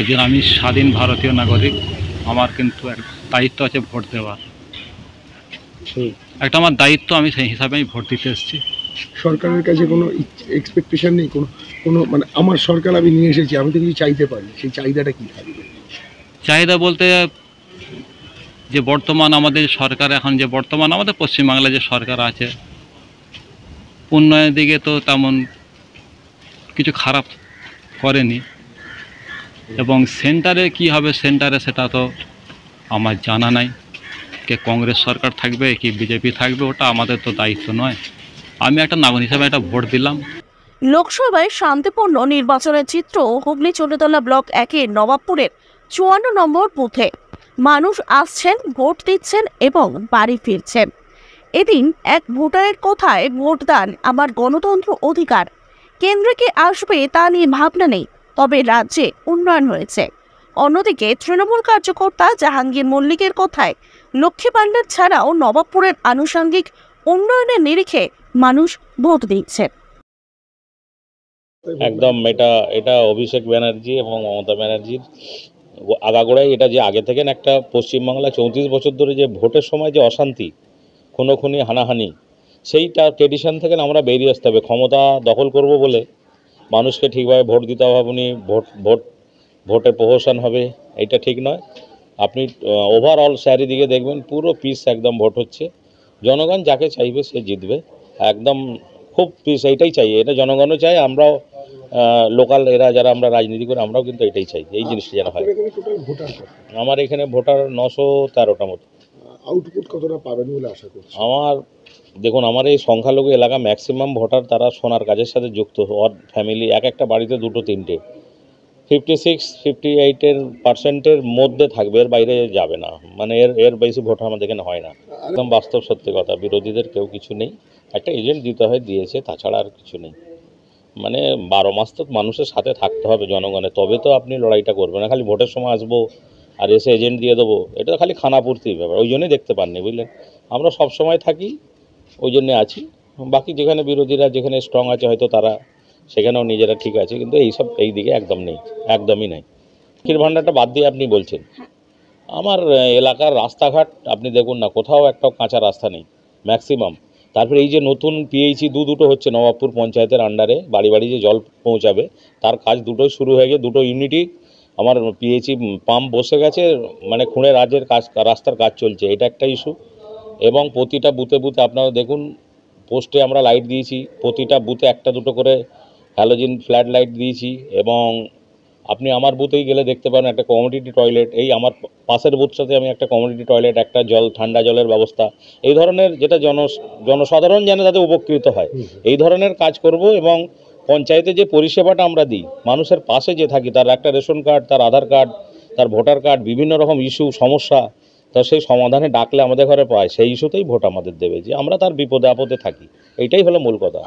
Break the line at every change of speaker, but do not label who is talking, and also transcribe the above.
একজন আমি স্বাধীন ভারতীয় নাগরিক, আমার কিন্তু এক দায়িত্ব আছে ভোট দেওয়ার। একটা আমার দায়িত্ব, আমি সেই হিসাবে আমি ভোট দিতে এসেছি।
সরকারের কাছে কোনো এক্সপেকটেশন নেই, কোনো মানে আমার সরকার আমি নিয়ে এসেছি, আমি তো কিছু চাইতে পারি, সেই চাহিদাটা কি থাকবে?
চাহিদা বলতে যে বর্তমান আমাদের সরকার, এখন যে বর্তমান আমাদের পশ্চিমবাংলায় যে সরকার আছে, উন্নয়নের দিকে তো তেমন কিছু খারাপ করেনি, এবং সেন্টারে কি হবে সেন্টারে সেটা তো আমার জানা নাই। কে কংগ্রেস সরকার থাকবে কি বিজেপি থাকবে, ওটা আমাদের তো দায়িত্ব নয়। আমি একটা নাগরিক হিসাবে একটা ভোট দিলাম।
লোকসভায় শান্তিপূর্ণ নির্বাচনের চিত্র হুগলি চন্দ্রতলা ব্লক 1-এর নবাবপুরের 54 নম্বর বুথে। মানুষ আসছেন, ভোট দিচ্ছেন এবং বাড়ি ফিরছেন। এদিন এক ভোটারের কথায়, ভোটদান আমার গণতন্ত্র অধিকার। কেন্দ্রে কে আসবে তা নিয়ে ভাবনা নেই, তবে রাজ্যে উন্নয়ন হয়েছে। অন্যদিকে তৃণমূল কার্যকর্তা জাহাঙ্গীর মল্লিকের কথায়, লক্ষ্মী ভান্ডার ছাড়াও নবাবপুরের আনুষঙ্গিক উন্নয়নের নিরিখে মানুষ ভোট দিচ্ছে।
একদম এটা অভিষেক ব্যানার্জি এবং মমতা ব্যানার্জির আগাগোড়াই এটা, যে আগে থেকে একটা পশ্চিমবাংলা 34 বছর ধরে যে ভোটের সময় যে অশান্তি, খুনোখুনি, হানাহানি, সেইটা ট্রেডিশন থেকে আমরা বেরিয়ে আসতে হবে। ক্ষমতা দখল করব বলে মানুষকে ঠিকভাবে ভোট দিতে হবে, ভোটের প্রহসন হবে, এটা ঠিক নয়। আপনি ওভারঅল চারিদিকে দেখবেন পুরো পিস একদম ভোট হচ্ছে। জনগণ যাকে চাইবে সে জিতবে, একদম খুব পিস, এইটাই চাই। এটা জনগণও চাই, আমরাও লোকাল এরা যারা আমরা রাজনীতি করি আমরাও কিন্তু এটাই চাই, এই জিনিসটা যেন হয়। আমার এখানে ভোটার 913টা মতো।
আউটপুট কতটা পাবেন বলে আশা করছি?
আমার দেখুন, আমার এই সংখ্যালঘু এলাকা ম্যাক্সিমাম ভোটার তারা সোনার কাজের সাথে যুক্ত। ওর ফ্যামিলি এক একটা বাড়িতে 2-3টে, 56-58% মধ্যে থাকবে, এর বাইরে যাবে না। মানে এর বেশি ভোট আমাদের এখানে হয় না। একদম বাস্তব সত্যি কথা, বিরোধীদের কেউ কিছু নেই। একটা এজেন্ট দিতে হয়, দিয়েছে, তাছাড়া আর কিছু নেই। মানে 12 মাস তো মানুষের সাথে থাকতে হবে জনগণের, তবে তো আপনি লড়াইটা করবেন না। খালি ভোটের সময় আসবো আর এসে এজেন্ট দিয়ে দেবো, এটা খালি খানাপূর্তির ব্যাপার। ওই জন্যই দেখতে পাননি, বুঝলেন। আমরা সব সময় থাকি, ওই জন্যে আছি। বাকি যেখানে বিরোধীরা যেখানে স্ট্রং আছে হয়তো তারা সেখানেও নিজেরা ঠিক আছে, কিন্তু এইসব এই দিকে একদম নেই, একদমই নাই। লক্ষ্মীর ভাণ্ডারটা বাদ দিয়ে আপনি বলছেন, আমার এলাকার রাস্তাঘাট আপনি দেখুন না, কোথাও একটাও কাঁচা রাস্তা নেই ম্যাক্সিমাম। তারপরে এই যে নতুন পিএইচি দুটো হচ্ছে নবাবপুর পঞ্চায়েতের আন্ডারে, বাড়ি বাড়ি যে জল পৌঁছাবে তার কাজ দুটোই শুরু হয়ে গেছে। 2 ইউনিটই আমার পিএইচি পাম্প বসে গেছে, মানে খুঁড়ে রাস্তার কাজ চলছে, এটা একটা ইস্যু। এবং প্রতিটা বুথে বুথে আপনারা দেখুন, পোস্টে আমরা লাইট দিয়েছি, প্রতিটা বুথে 1-2 করে হ্যালোজিন ফ্ল্যাড লাইট দিয়েছি। এবং আপনি আমার বুথেই গেলে দেখতে পারেন একটা কমিউনিটি টয়লেট, এই আমার পাশের বুথটাতে আমি একটা কমিউনিটি টয়লেট, একটা ঠান্ডা জলের ব্যবস্থা, এই ধরনের যেটা জনসাধারণ যেন তাতে উপকৃত হয়, এই ধরনের কাজ করব। এবং পঞ্চায়েতে যে পরিষেবাটা আমরা দিই, মানুষের পাশে যে থাকি, তার একটা রেশন কার্ড, তার আধার কার্ড, তার ভোটার কার্ড, বিভিন্ন রকম ইস্যু সমস্যা, তা সেই সমাধানে ডাকলে আমাদের ঘরে পায়, সেই ইস্যুতেই ভোট আমাদের দেবে, যে আমরা তার বিপদে আপদে থাকি। এইটাই হলো মূল কথা।